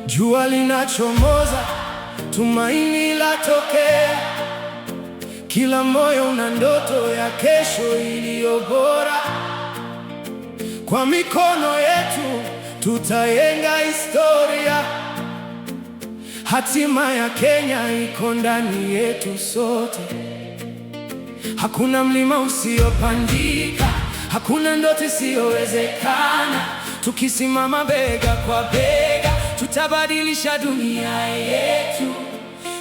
Jua linachomoza, tumaini latokea. Kila moyo una ndoto ya kesho iliyo bora. Kwa mikono yetu tutajenga historia. Hatima ya Kenya iko ndani yetu sote. Hakuna mlima usiopandika, hakuna ndoto isiyowezekana. Tukisimama bega kwa bega, tutabadilisha dunia yetu.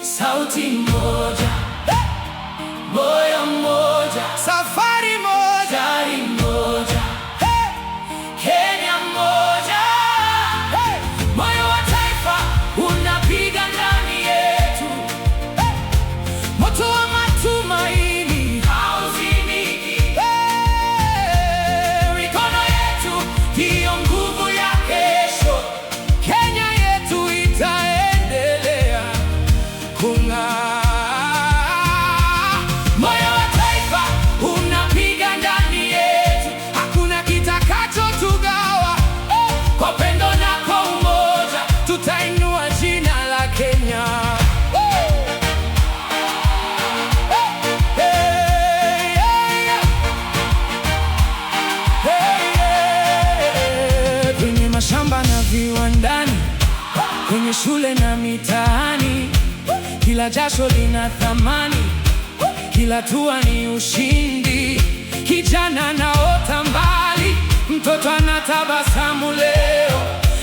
Sauti moja, moyo mmoja, safari moja, gari moja, Kenya moja. Moyo wa taifa unapiga ndani yetu. Moto wa matumaini hauzimiki. Mikono yetu ndiyo nguvu ya kesho. Kenya yetu itaendelea kung'aa. Moyo wa taifa unapiga ndani yetu. Hakuna kitakachotugawa. Kwa pendo na kwa umoja tutainua jina la Kenya. Kwenye mashamba na viwandani, kwenye shule na mitaani, kila jasho lina thamani, kila hatua ni ushindi. Kijana anaota mbali, mtoto anatabasamu leo.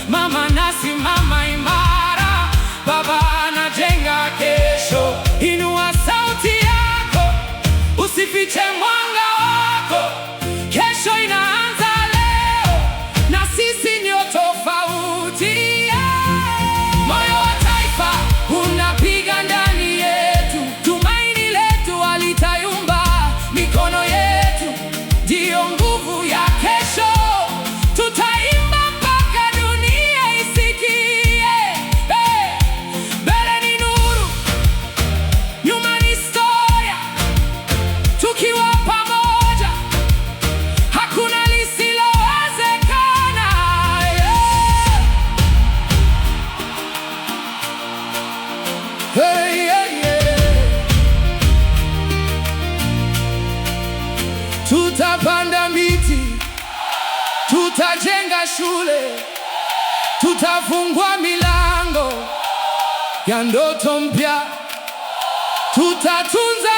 Mama anasimama imara, baba anajenga kesho. Inua sauti yako, usifiche mwanga wako. Kesho inaanza leo, na sisi ndio tofauti. Moyo wa taifa unapiga ndani yetu. Tumaini letu halitayumba. Mikono yetu ndiyo nguvu ya kesho. Tutaimba mpaka dunia isikie. Mbele ni nuru, nyuma ni historia. Tukiwa pamoja, hakuna lisilowezekana. Tutapanda miti, tutajenga shule, tutafungua milango ya ndoto mpya, tutatunza